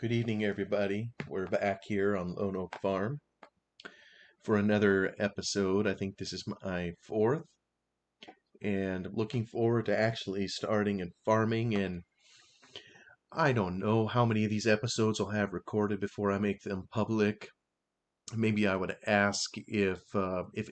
Good evening, everybody. We're back here on Lone Oak Farm for another episode. I think this is my fourth, and looking forward to actually starting and farming. And I don't know how many of these episodes I'll have recorded before I make them public. Maybe I would ask if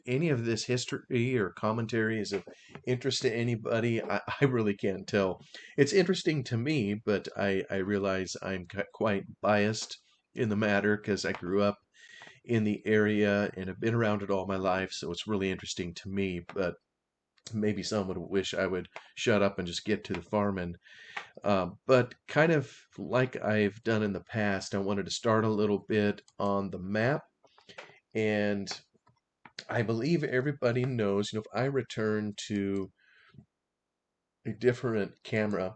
any of this history or commentary is of interest to anybody. I really can't tell. It's interesting to me, but I realize I'm quite biased in the matter because I grew up in the area and have been around it all my life, so it's really interesting to me. But maybe some would wish I would shut up and just get to the farming. But kind of like I've done in the past, I wanted to start a little bit on the map. And I believe everybody knows, if I return to a different camera,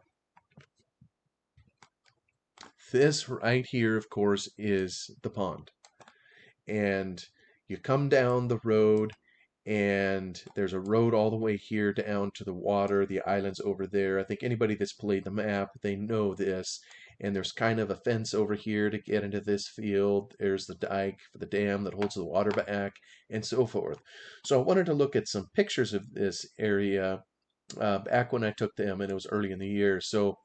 this right here, of course, is the pond. And you come down the road, and there's a road all the way here down to the water. The island's over there. I think anybody that's played the map, they know this. And there's kind of a fence over here to get into this field. There's the dike for the dam that holds the water back, and so forth. So I wanted to look at some pictures of this area back when I took them, and it was early in the year. So,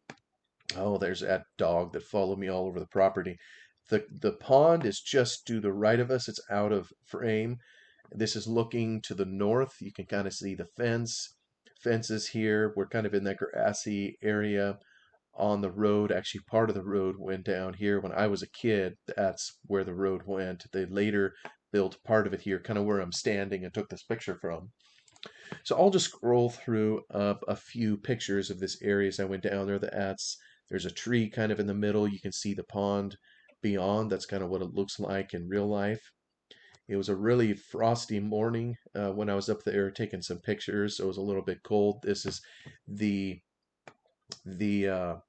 oh, there's that dog that followed me all over the property. The pond is just to the right of us. It's out of frame. This is looking to the north. You can kind of see the fences here. We're kind of in that grassy area on the road. Actually, part of the road went down here. When I was a kid, that's where the road went. They later built part of it here, kind of where I'm standing and took this picture from. So I'll just scroll through a few pictures of this area as I went down there. There's a tree kind of in the middle. You can see the pond beyond. That's kind of what it looks like in real life. It was a really frosty morning when I was up there taking some pictures, so it was a little bit cold. This is the the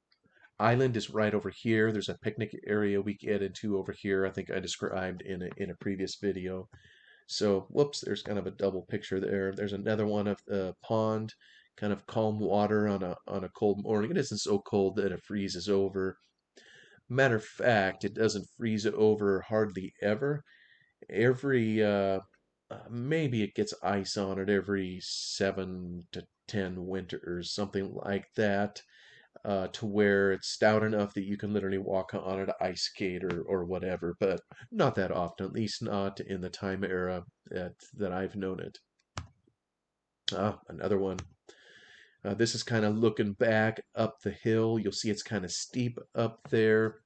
island is right over here. There's a picnic area we get into over here. I think I described in a previous video. So, whoops, there's kind of a double picture there. There's another one of the pond, kind of calm water on a cold morning. It isn't so cold that it freezes over. Matter of fact, it doesn't freeze over hardly ever. Maybe it gets ice on it every 7 to 10 winters, something like that, to where it's stout enough that you can literally walk on it, ice skate or whatever, but not that often, at least not in the time era that I've known it. Another one. This is kind of looking back up the hill. You'll see it's kind of steep up there.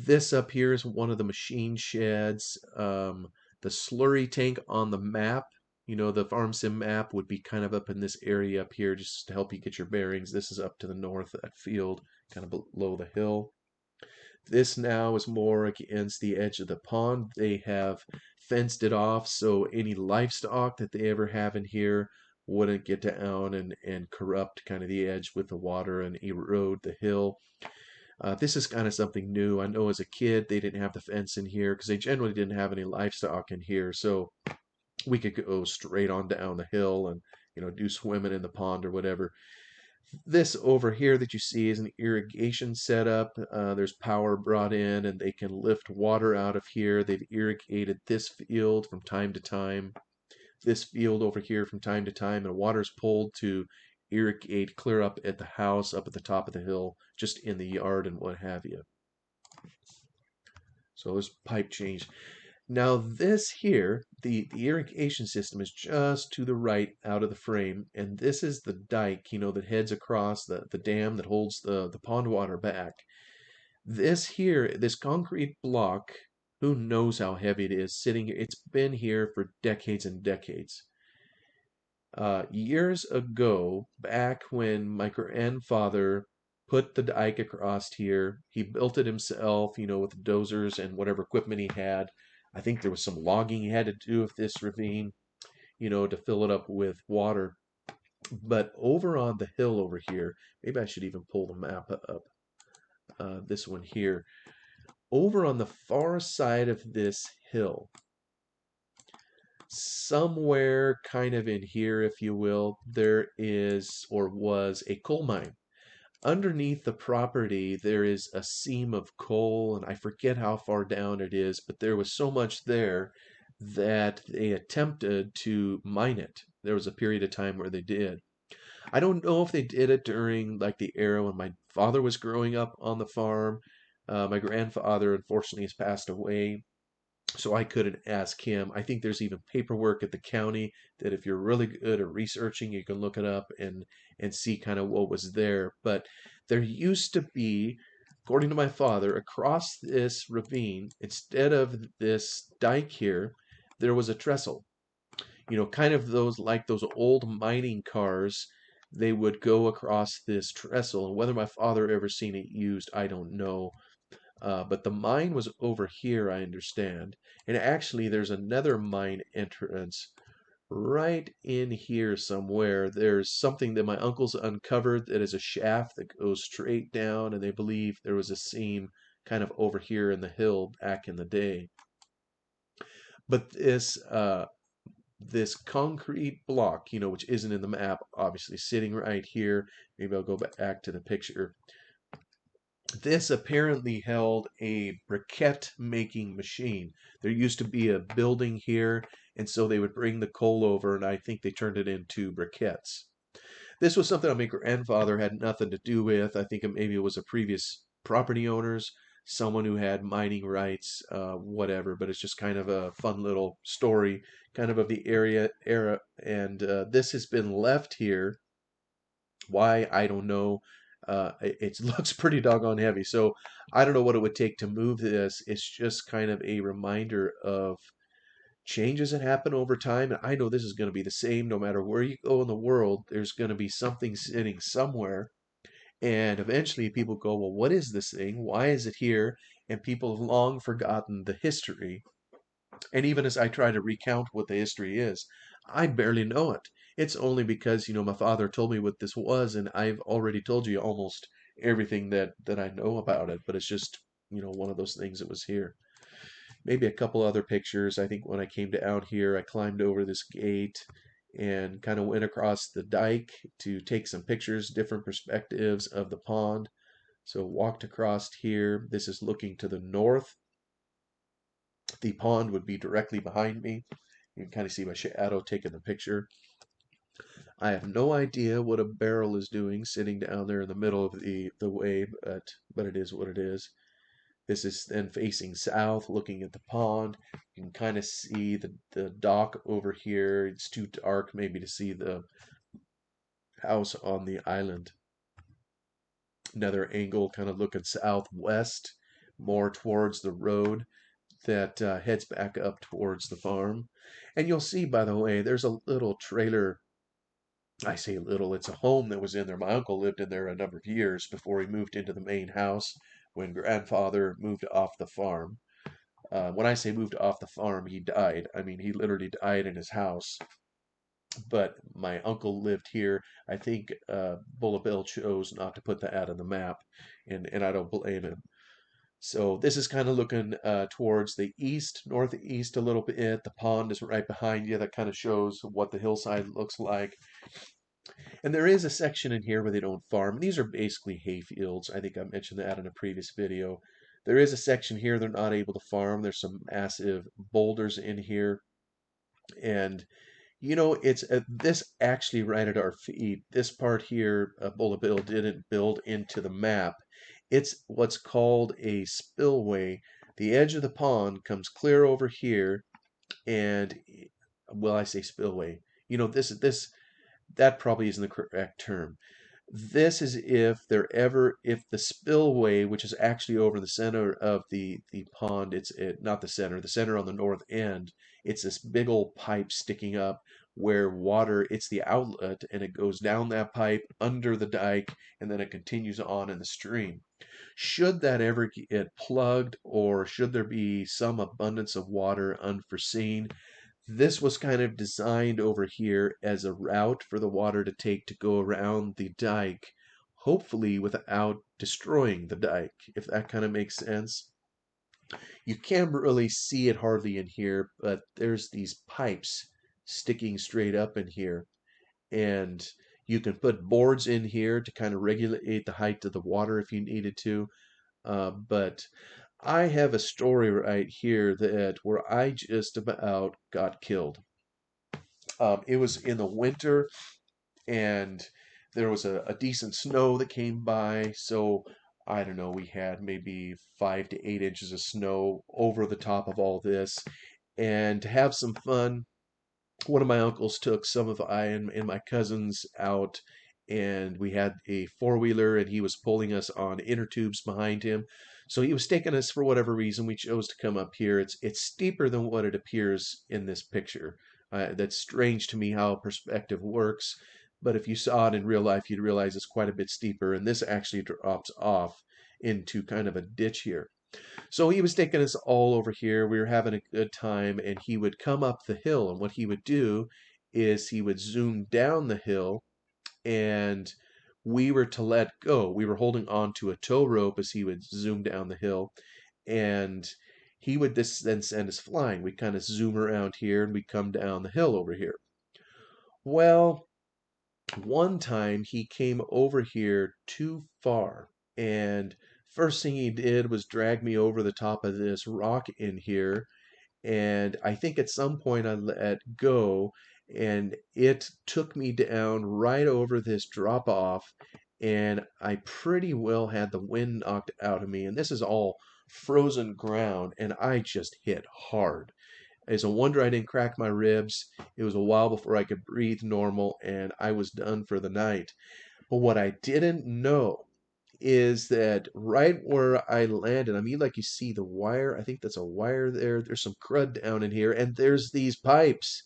This up here is one of the machine sheds. The slurry tank on the map, the farm sim map would be kind of up in this area up here just to help you get your bearings. This is up to the north of that field, kind of below the hill. This now is more against the edge of the pond. They have fenced it off so any livestock that they ever have in here wouldn't get down and corrupt kind of the edge with the water and erode the hill. This is kind of something new. I know as a kid they didn't have the fence in here because they generally didn't have any livestock in here, so we could go straight on down the hill and do swimming in the pond or whatever. This over here that you see is an irrigation setup. There's power brought in and they can lift water out of here. They've irrigated this field from time to time, this field over here from time to time, and water's pulled to irrigate clear up at the house, up at the top of the hill, just in the yard and what have you. So there's pipe change. Now this here, the irrigation system is just to the right out of the frame, and this is the dike, that heads across the dam that holds the pond water back. This here, this concrete block, who knows how heavy it is sitting here. It's been here for decades and decades. Years ago, back when my grandfather put the dike across here, he built it himself, with dozers and whatever equipment he had. I think there was some logging he had to do with this ravine, to fill it up with water. But over on the hill over here, maybe I should even pull the map up, this one here. Over on the far side of this hill, somewhere kind of in here, if you will, there is or was a coal mine. Underneath the property, there is a seam of coal, and I forget how far down it is, but there was so much there that they attempted to mine it. There was a period of time where they did. I don't know if they did it during like the era when my father was growing up on the farm. My grandfather unfortunately has passed away, so I couldn't ask him. I think there's even paperwork at the county that if you're really good at researching, you can look it up and see kind of what was there. But there used to be, according to my father, across this ravine, instead of this dike here, there was a trestle. Kind of those like those old mining cars. They would go across this trestle, and whether my father ever seen it used, I don't know. But the mine was over here, I understand. And actually, there's another mine entrance right in here somewhere. There's something that my uncle's uncovered that is a shaft that goes straight down, and they believe there was a seam kind of over here in the hill back in the day. But this concrete block, which isn't in the map, obviously sitting right here. Maybe I'll go back to the picture. This apparently held a briquette making machine. There used to be a building here, and so they would bring the coal over, and I think they turned it into briquettes. This was something that my grandfather had nothing to do with. I think maybe it was a previous property owners, someone who had mining rights, whatever. But it's just kind of a fun little story, kind of the area era. And this has been left here. Why, I don't know. It looks pretty doggone heavy. So I don't know what it would take to move this. It's just kind of a reminder of changes that happen over time. And I know this is going to be the same no matter where you go in the world. There's going to be something sitting somewhere. And eventually people go, well, what is this thing? Why is it here? And people have long forgotten the history. And even as I try to recount what the history is, I barely know it. It's only because, my father told me what this was, and I've already told you almost everything that I know about it, but it's just, one of those things that was here. Maybe a couple other pictures. I think when I came out here, I climbed over this gate and kind of went across the dike to take some pictures, different perspectives of the pond. So walked across here. This is looking to the north. The pond would be directly behind me. You can kind of see my shadow taking the picture. I have no idea what a barrel is doing sitting down there in the middle of the way, but it is what it is. This is then facing south, looking at the pond. You can kind of see the dock over here. It's too dark maybe to see the house on the island. Another angle kind of looking southwest, more towards the road that heads back up towards the farm. And you'll see, by the way, there's a little trailer. I say little, it's a home that was in there. My uncle lived in there a number of years before he moved into the main house when grandfather moved off the farm. When I say moved off the farm, he died. I mean, he literally died in his house. But my uncle lived here. I think Bullabell chose not to put that on the map, and I don't blame him. So this is kind of looking towards the east, northeast a little bit. The pond is right behind you. That kind of shows what the hillside looks like. And there is a section in here where they don't farm. These are basically hay fields. I think I mentioned that in a previous video. There is a section here they're not able to farm. There's some massive boulders in here. And, it's this actually right at our feet. This part here, Bullabill didn't build into the map. It's what's called a spillway. The edge of the pond comes clear over here, and well, I say spillway. This that probably isn't the correct term. This is if the spillway, which is actually over the center of the pond, not the center on the north end. It's this big old pipe sticking up where water, it's the outlet, and it goes down that pipe under the dike, and then it continues on in the stream. Should that ever get plugged, or should there be some abundance of water unforeseen, this was kind of designed over here as a route for the water to take to go around the dike, hopefully without destroying the dike, if that kind of makes sense. You can't really see it hardly in here, but there's these pipes sticking straight up in here. And You can put boards in here to kind of regulate the height of the water if you needed to. But I have a story right here that where I just about got killed. It was in the winter, and there was a decent snow that came by. So I don't know, we had maybe 5 to 8 inches of snow over the top of all this. And to have some fun, one of my uncles took some of I and my cousins out, and we had a four-wheeler, and he was pulling us on inner tubes behind him. So he was taking us for whatever reason. We chose to come up here. It's steeper than what it appears in this picture. That's strange to me how perspective works, but if you saw it in real life, you'd realize it's quite a bit steeper, and this actually drops off into kind of a ditch here. So he was taking us all over here. We were having a good time, and he would come up the hill. And what he would do is he would zoom down the hill, and we were to let go. We were holding on to a tow rope as he would zoom down the hill, and he would then send us flying. We'd kind of zoom around here, and we'd come down the hill over here. Well, one time he came over here too far, and first thing he did was drag me over the top of this rock in here, and I think at some point I let go, and it took me down right over this drop off, and I pretty well had the wind knocked out of me, and this is all frozen ground, and I just hit hard. It's a wonder I didn't crack my ribs. It was a while before I could breathe normal, and I was done for the night. But what I didn't know is that right where I landed, I mean, like you see the wire, I think that's a wire there. There's some crud down in here, and there's these pipes.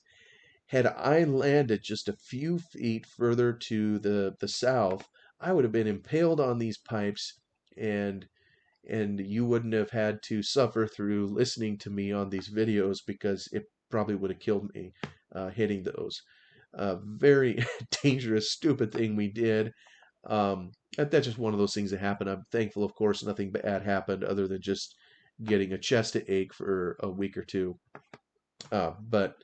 Had I landed just a few feet further to the south, I would have been impaled on these pipes, and you wouldn't have had to suffer through listening to me on these videos because it probably would have killed me hitting those. Very dangerous, stupid thing we did. That's just one of those things that happened. I'm thankful, of course, nothing bad happened other than just getting a chest ache for a week or two. But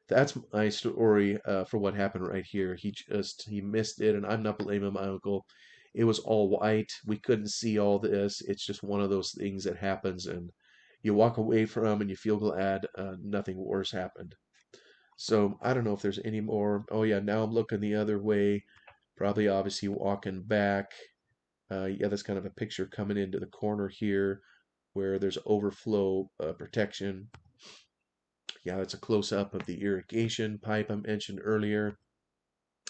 that's my story for what happened right here. He missed it, and I'm not blaming my uncle. It was all white. We couldn't see all this. It's just one of those things that happens, and you walk away from and you feel glad nothing worse happened. So I don't know if there's any more. Oh yeah, now I'm looking the other way. Probably obviously walking back. Yeah, that's kind of a picture coming into the corner here where there's overflow protection. Yeah, that's a close-up of the irrigation pipe I mentioned earlier.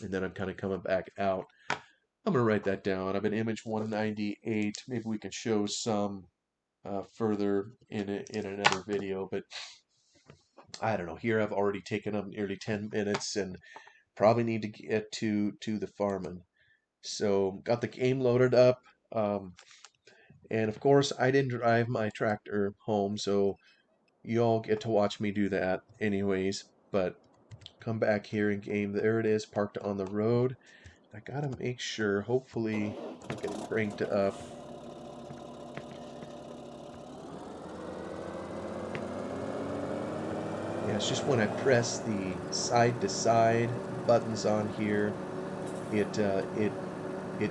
And then I'm kind of coming back out. I'm going to write that down. I'm in image 198. Maybe we can show some further in another video, but I don't know. Here I've already taken up nearly 10 minutes and probably need to get to the farming. So got the game loaded up. And of course, I didn't drive my tractor home, so you all get to watch me do that anyways. But come back here in game. There it is, parked on the road. I gotta make sure, hopefully, I get it cranked up. Yeah, it's just when I press the side to side buttons on here, it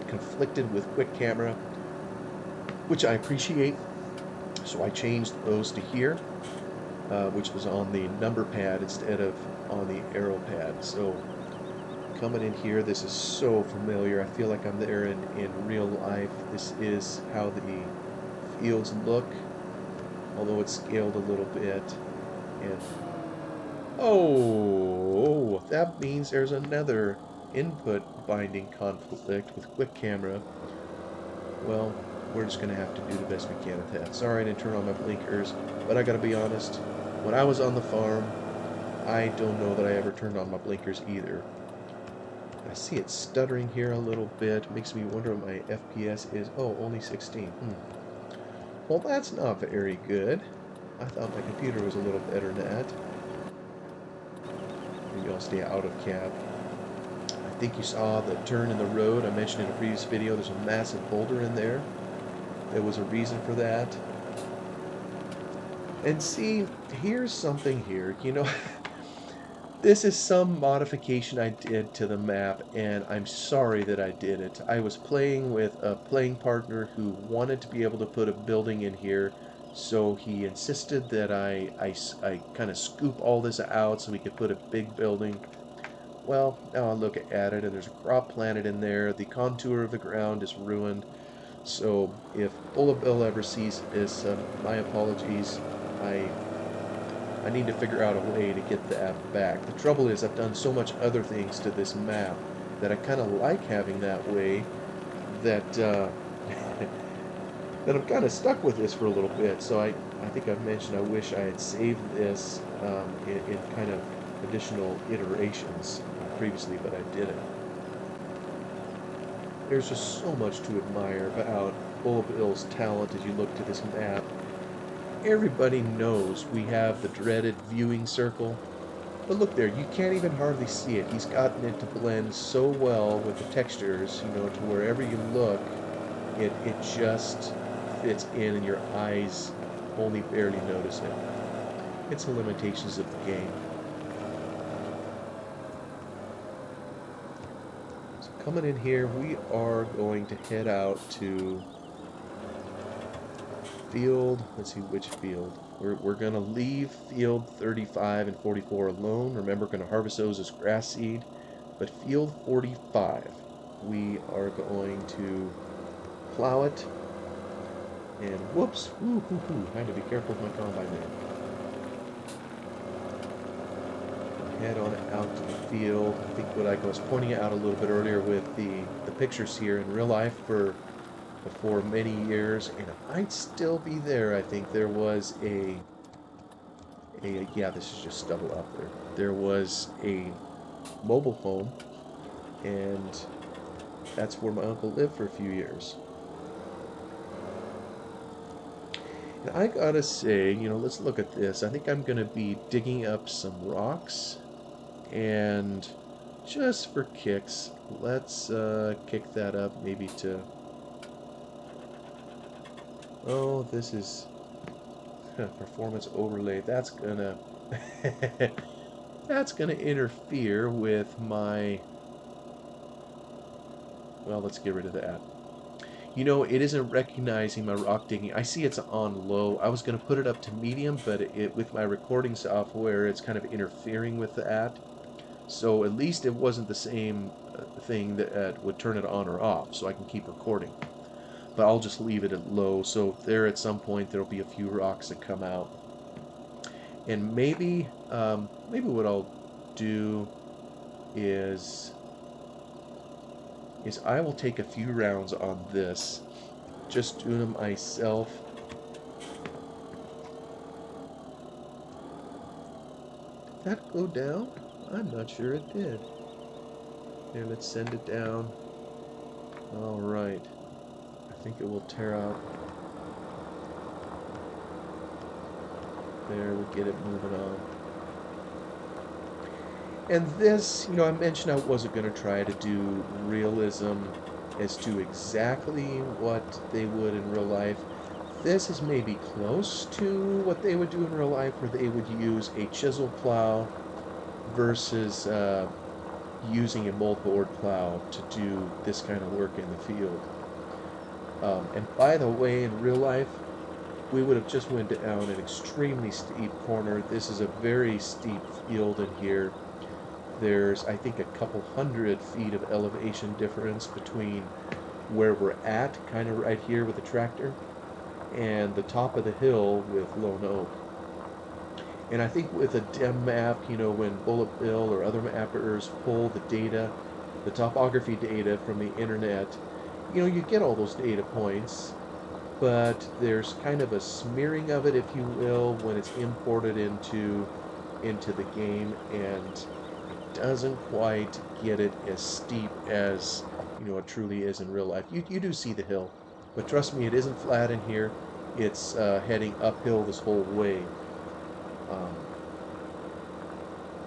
conflicted with quick camera, which I appreciate. So I changed those to here, which was on the number pad instead of on the arrow pad. So coming in here, this is so familiar. I feel like I'm there in real life. This is how the fields look, although it's scaled a little bit. And oh, that means there's another input binding conflict with quick camera. Well, we're just going to have to do the best we can at that. Sorry I didn't turn on my blinkers, but I got to be honest, when I was on the farm, I don't know that I ever turned on my blinkers either. I see it stuttering here a little bit. Makes me wonder what my FPS is. Oh, only 16. Well, that's not very good. I thought my computer was a little better than that. Maybe I'll stay out of cab. I think you saw the turn in the road. I mentioned in a previous video there's a massive boulder in there. There was a reason for that. And see, here's something here. You know, This is some modification I did to the map, and I'm sorry that I did it. I was playing with a playing partner who wanted to be able to put a building in here, so he insisted that I kind of scoop all this out so we could put a big building. Well, now I look at it, and there's a crop planted in there. The contour of the ground is ruined. So if Bullet Bill ever sees this, my apologies. I I need to figure out a way to get that back. The trouble is I've done so much other things to this map that I kind of like having that way that that I'm kind of stuck with this for a little bit. So I think I've mentioned I wish I had saved this in kind of additional iterations previously, but I didn't. There's just so much to admire about Bullet Bill's talent as you look to this map. Everybody knows we have the dreaded viewing circle, but look there, you can't even hardly see it. He's gotten it to blend so well with the textures, you know, to wherever you look, it just fits in and your eyes only barely notice it. It's the limitations of the game. So coming in here, we are going to head out to field, let's see which field. We're going to leave field 35 and 44 alone. Remember, we're going to harvest those as grass seed. But field 45, we are going to plow it. And whoops, I had to be careful with my combine there. Head on out to the field. I think what I was pointing out a little bit earlier with the pictures here in real life for many years, and it might still be there. I think there was yeah, this is just stubble out there. There was a mobile home, and that's where my uncle lived for a few years. And I gotta say, you know, let's look at this. I think I'm gonna be digging up some rocks, and just for kicks, let's kick that up maybe to... Oh, this is performance overlay. That's gonna that's gonna interfere with my... Well, let's get rid of that. You know, it isn't recognizing my rock digging. I see it's on low. I was gonna put it up to medium, but with my recording software, it's kind of interfering with that. So at least it wasn't the same thing that would turn it on or off, so I can keep recording. But I'll just leave it at low, so there at some point there'll be a few rocks that come out. And maybe what I'll do is I will take a few rounds on this, just doing them myself. Did that go down? I'm not sure it did. Here, let's send it down. All right. I think it will tear out. There, we get it moving on. And this, you know, I mentioned I wasn't going to try to do realism as to exactly what they would in real life. This is maybe close to what they would do in real life, where they would use a chisel plow versus using a moldboard plow to do this kind of work in the field. And by the way, in real life, we would have just went down an extremely steep corner. This is a very steep field in here. There's, I think, a couple 100 feet of elevation difference between where we're at, kind of right here with the tractor, and the top of the hill with Lone Oak. And I think with a DEM map, you know, when Bullet Bill or other mappers pull the data, the topography data from the internet, you know, you get all those data points, but there's kind of a smearing of it, if you will, when it's imported into the game, and it doesn't quite get it as steep as, you know, it truly is in real life. You do see the hill, but trust me, it isn't flat in here. It's heading uphill this whole way.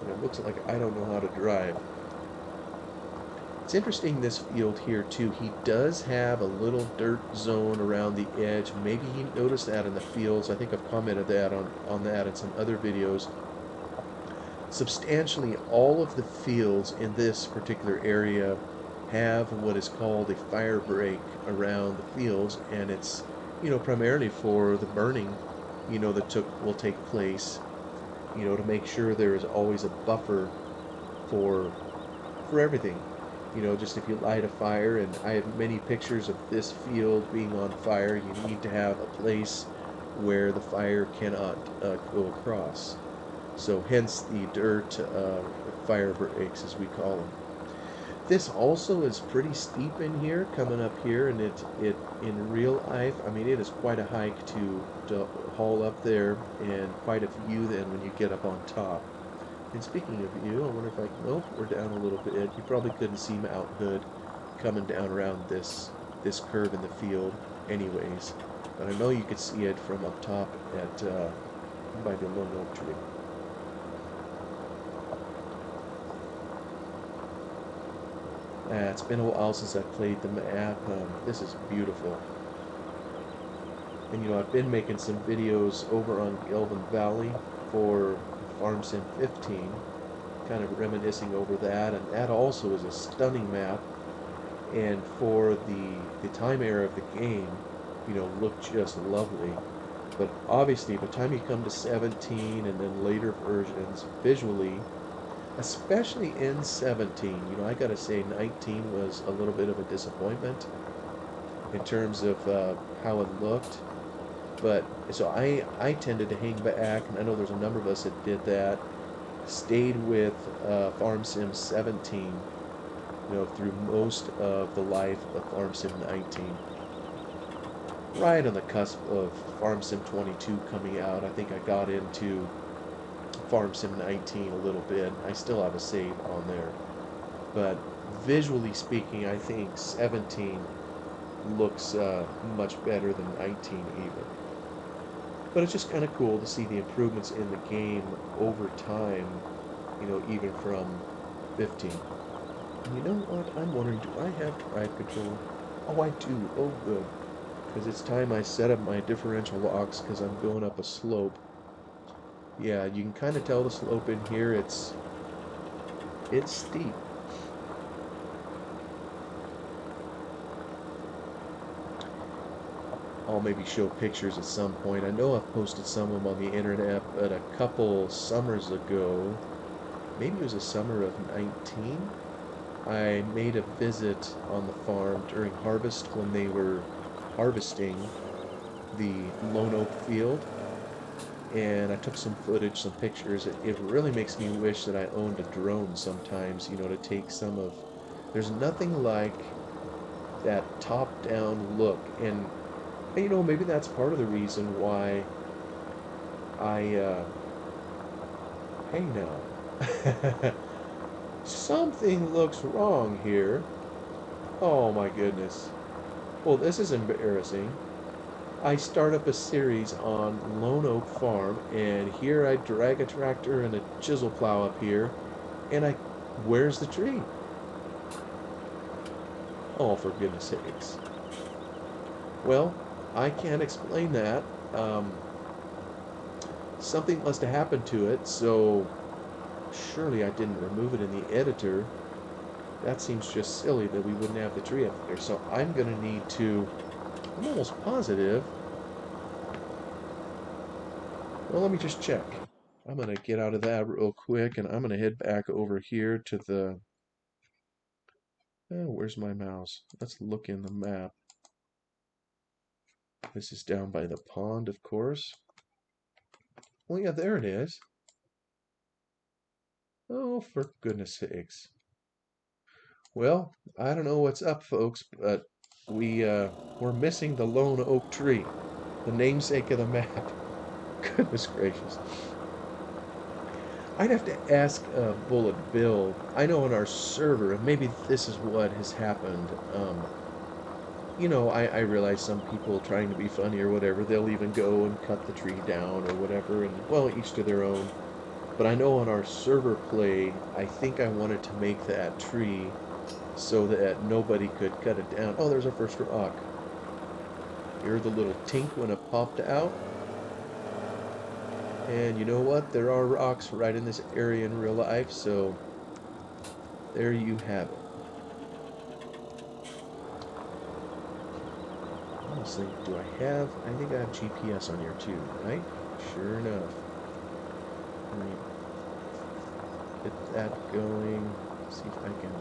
And it looks like I don't know how to drive. It's interesting, this field here too. He does have a little dirt zone around the edge. Maybe he noticed that in the fields. I think I've commented that on that in some other videos. Substantially all of the fields in this particular area have what is called a fire break around the fields, and it's, primarily for the burning, that will take place, to make sure there is always a buffer for everything. Just if you light a fire, and I have many pictures of this field being on fire, you need to have a place where the fire cannot go across. So hence the dirt fire breaks, as we call them. This also is pretty steep in here, coming up here, and it in real life, I mean, it is quite a hike to haul up there, and quite a view then when you get up on top. And speaking of view, I wonder if nope, we're down a little bit. You probably couldn't see Mount Hood coming down around this curve in the field anyways, but I know you could see it from up top at by the lone oak tree. It's been a while since I've played the map. This is beautiful. And I've been making some videos over on Elven Valley for Farm Sim 15, kind of reminiscing over that, and that also is a stunning map. And for the time era of the game, looked just lovely. But obviously, by the time you come to 17 and then later versions, visually, especially in 17, I gotta say 19 was a little bit of a disappointment in terms of how it looked. But so I tended to hang back, and I know there's a number of us that did that, stayed with Farm Sim 17, through most of the life of Farm Sim 19. Right on the cusp of Farm Sim 22 coming out, I think I got into Farm Sim 19 a little bit. I still have a save on there. But visually speaking, I think 17 looks much better than 19 even. But it's just kind of cool to see the improvements in the game over time, even from 15. And you know what? I'm wondering, do I have drive control? Oh, I do. Oh, good. Because it's time I set up my differential locks, because I'm going up a slope. Yeah, you can kind of tell the slope in here. It's steep. I'll maybe show pictures at some point. I know I've posted some of them on the internet, but a couple summers ago, maybe it was the summer of 19, I made a visit on the farm during harvest when they were harvesting the lone oak field, and I took some footage, some pictures. It really makes me wish that I owned a drone sometimes, to take some of... There's nothing like that top-down look, and maybe that's part of the reason why hey now. Something looks wrong here. Oh my goodness. Well, this is embarrassing. I start up a series on Lone Oak Farm, and here I drag a tractor and a chisel plow up here, and where's the tree? Oh, for goodness sakes. Well, I can't explain that. Something must have happened to it, so surely I didn't remove it in the editor. That seems just silly that we wouldn't have the tree up there. So I'm going to need to... I'm almost positive. Well, let me just check. I'm going to get out of that real quick, and I'm going to head back over here to the... Oh, where's my mouse? Let's look in the map. This is down by the pond, of course. Well, yeah, there it is. Oh, for goodness sakes. Well, I don't know what's up, folks, but we're missing the lone oak tree, the namesake of the map. Goodness gracious. I'd have to ask Bullet Bill. I know on our server, and maybe this is what has happened. I realize some people trying to be funny or whatever, they'll even go and cut the tree down or whatever, and well, each to their own. But I know on our server play, I think I wanted to make that tree so that nobody could cut it down. Oh, there's our first rock. You heard the little tink when it popped out? And you know what? There are rocks right in this area in real life, so there you have it. Honestly, do I have? I think I have GPS on here too, right? Sure enough. Let me get that going. See if I can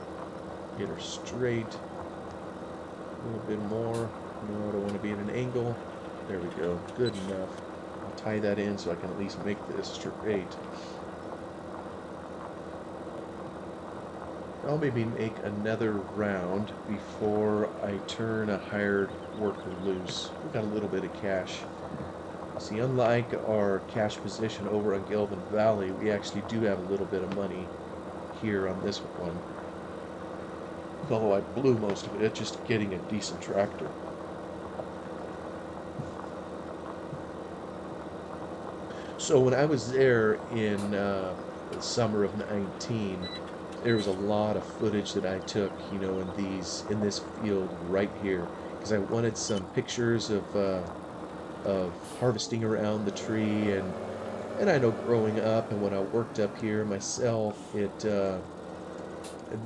get her straight. A little bit more. No, I don't want to be at an angle. There we go. Good enough. I'll tie that in so I can at least make this straight. I'll maybe make another round before I turn a hired worker loose. We've got a little bit of cash. See, unlike our cash position over on Gelvin Valley, we actually do have a little bit of money here on this one. Although I blew most of it just getting a decent tractor. So when I was there in the summer of 19, there was a lot of footage that I took, you know, in this field right here, because I wanted some pictures of harvesting around the tree, and I know growing up and when I worked up here myself,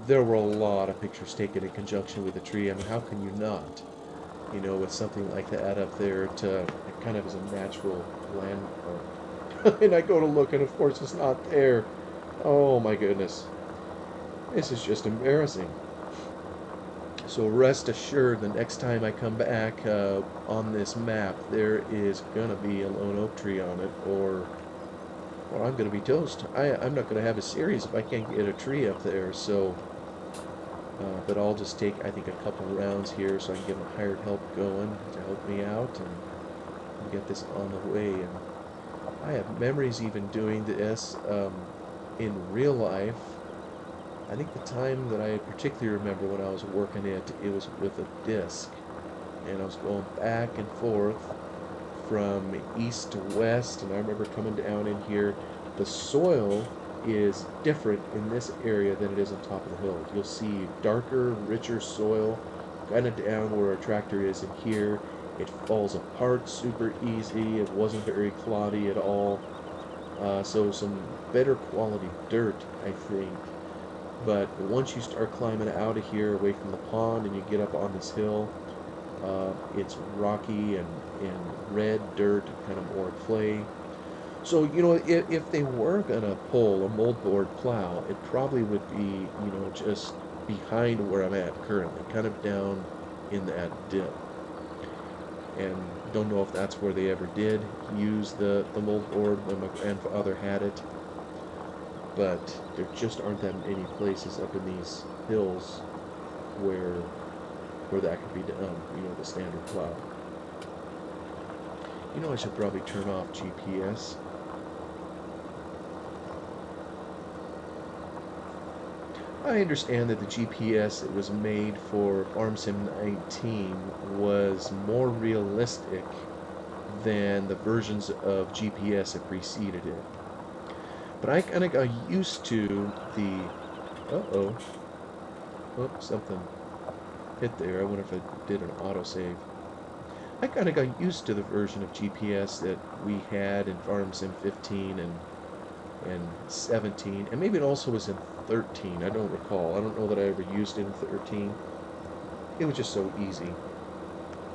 there were a lot of pictures taken in conjunction with the tree. I mean, how can you not? You know, with something like that up there, it kind of is a natural landmark. And I go to look, and of course it's not there. Oh my goodness. This is just embarrassing. So rest assured, the next time I come back on this map, there is going to be a lone oak tree on it, or I'm going to be toast. I'm not going to have a series if I can't get a tree up there, so... but I'll just take, I think, a couple rounds here so I can get my hired help going to help me out and get this on the way. And I have memories even doing this in real life. I think the time that I particularly remember when I was working it was with a disc. And I was going back and forth from east to west, and I remember coming down in here. The soil is different in this area than it is on top of the hill. You'll see darker, richer soil kind of down where our tractor is in here. It falls apart super easy. It wasn't very cloddy at all. So some better quality dirt, I think. But once you start climbing out of here away from the pond and you get up on this hill, it's rocky and red dirt, kind of more clay. So, you know, if they were going to pull a moldboard plow, it probably would be, you know, just behind where I'm at currently, kind of down in that dip. And don't know if that's where they ever did use the moldboard when my grandfather had it. But there just aren't that many places up in these hills where that could be done, you know, the standard plow. You know, I should probably turn off GPS. I understand that the GPS that was made for Farm Sim 19 was more realistic than the versions of GPS that preceded it. But I kind of got used to the... Uh-oh. Oh, something hit there. I wonder if I did an autosave. I kind of got used to the version of GPS that we had in Farm Sim 15 and 17, and maybe it also was in 13. I don't recall. I don't know that I ever used it in 13. It was just so easy.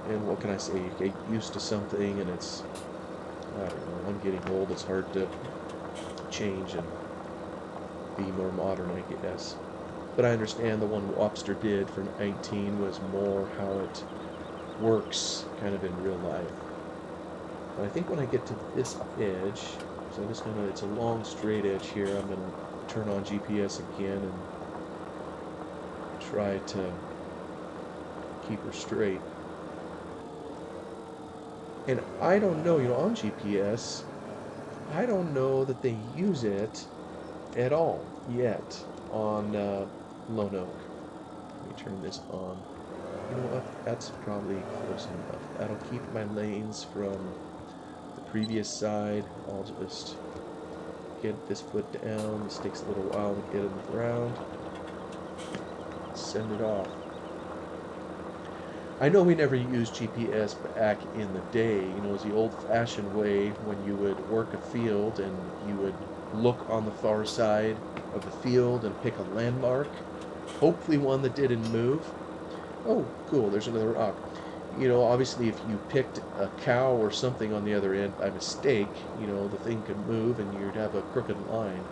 And what can I say? You get used to something, and it's... I don't know. I'm getting old. It's hard to change and be more modern, I guess. But I understand the one Wobster did for 19 was more how it works kind of in real life. But I think when I get to this edge, so I'm just gonna, it's a long straight edge here, I'm gonna turn on GPS again and try to keep her straight. And I don't know, you know, on GPS, I don't know that they use it at all yet on Lone Oak. Let me turn this on. You know what? That's probably close enough. That'll keep my lanes from the previous side. I'll just get this foot down. This takes a little while to get in the ground. Send it off. I know we never used GPS back in the day. You know, it was the old-fashioned way when you would work a field and you would look on the far side of the field and pick a landmark, hopefully one that didn't move. Oh, cool, there's another rock. You know, obviously if you picked a cow or something on the other end by mistake, you know, the thing could move and you'd have a crooked line.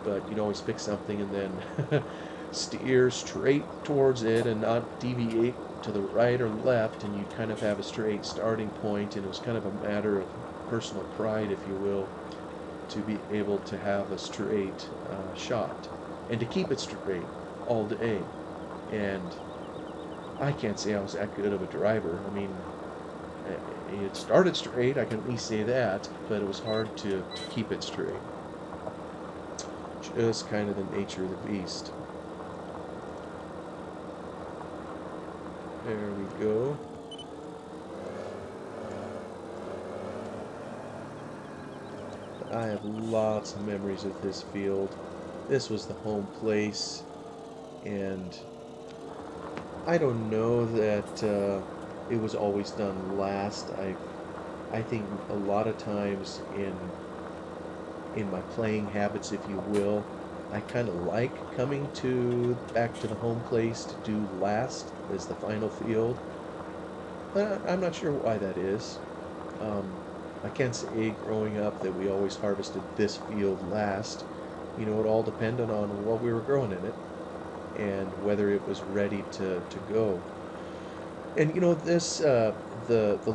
But you'd always pick something and then steer straight towards it and not deviate to the right or left, and you'd kind of have a straight starting point, and it was kind of a matter of personal pride, if you will, to be able to have a straight shot and to keep it straight all day. And I can't say I was that good of a driver. I mean, it started straight, I can at least say that, but it was hard to keep it straight. Just kind of the nature of the beast. There we go. I have lots of memories of this field. This was the home place, and I don't know that it was always done last. I think a lot of times in my playing habits, if you will, I kind of like coming back to the home place to do last as the final field. But I'm not sure why that is. Um, I can't say growing up that we always harvested this field last. You know, it all depended on what we were growing in it and whether it was ready to go. And you know, the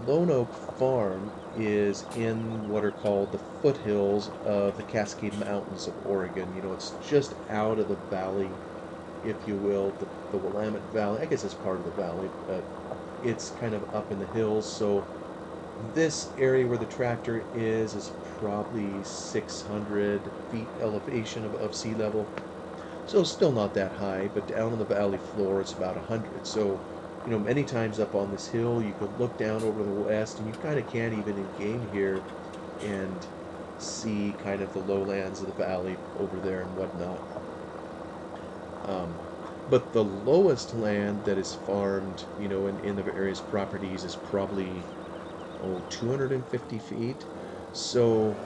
Lone Oak farm is in what are called the foothills of the Cascade Mountains of Oregon. You know, it's just out of the valley, if you will, the Willamette Valley. I guess it's part of the valley, but it's kind of up in the hills. So this area where the tractor is probably 600 feet elevation above sea level. So it's still not that high, but down on the valley floor it's about 100. So, you know, many times up on this hill you could look down over the west and you kind of can't even in game here and see kind of the lowlands of the valley over there and whatnot. Um, but the lowest land that is farmed, you know, in the various properties is probably, 250 feet. So,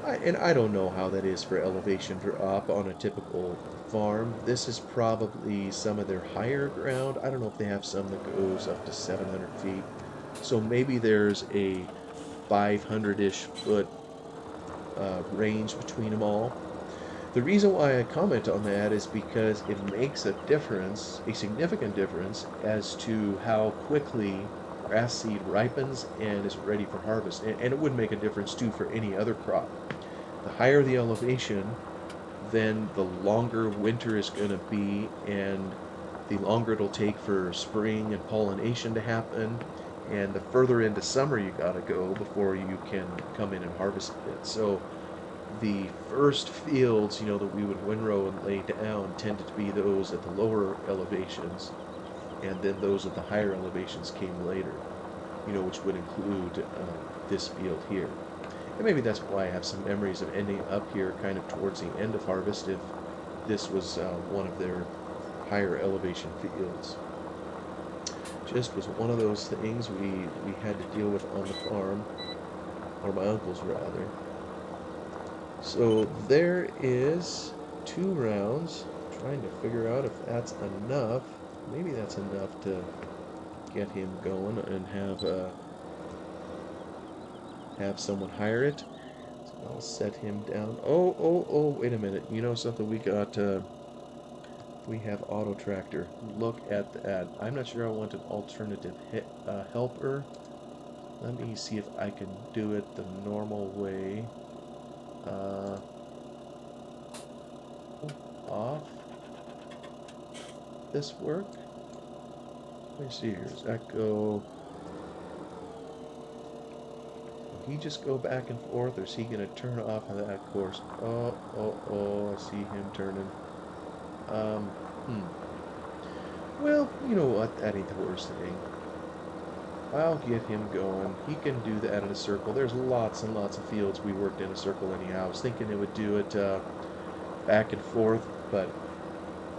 I don't know how that is for elevation drop on a typical farm. This is probably some of their higher ground. I don't know if they have some that goes up to 700 feet. So maybe there's a 500-ish foot range between them all. The reason why I comment on that is because it makes a difference, a significant difference, as to how quickly grass seed ripens and is ready for harvest. And it would make a difference too for any other crop. The higher the elevation, then the longer winter is going to be, and the longer it'll take for spring and pollination to happen, and the further into summer you got to go before you can come in and harvest it. So the first fields, you know, that we would windrow and lay down tended to be those at the lower elevations, and then those at the higher elevations came later, you know, which would include this field here. And maybe that's why I have some memories of ending up here kind of towards the end of harvest if this was one of their higher elevation fields. Just was one of those things we had to deal with on the farm, or my uncle's rather. So there is 2 rounds. I'm trying to figure out if that's enough. Maybe that's enough to get him going and have someone hire it. So I'll set him down. Oh, wait a minute. You know something? We have auto tractor. Look at that. I'm not sure I want an alternative helper. Let me see if I can do it the normal way. Off. This work? Let me see here. Does that go? Will he just go back and forth, or is he going to turn off of that course? Oh, I see him turning. Well, you know what? That ain't the worst thing. I'll get him going. He can do that in a circle. There's lots and lots of fields we worked in a circle anyhow. I was thinking it would do it back and forth, but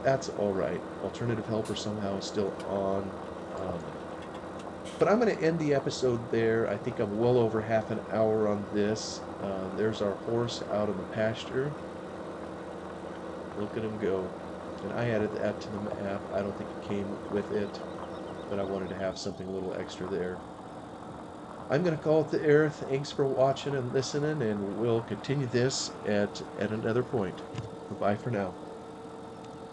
that's all right. Alternative helper somehow is still on. But I'm going to end the episode there. I think I'm well over half an hour on this. There's our horse out in the pasture. Look at him go. And I added that to the map. I don't think it came with it, but I wanted to have something a little extra there. I'm going to call it the air. Thanks for watching and listening, and we'll continue this at another point. Bye for now.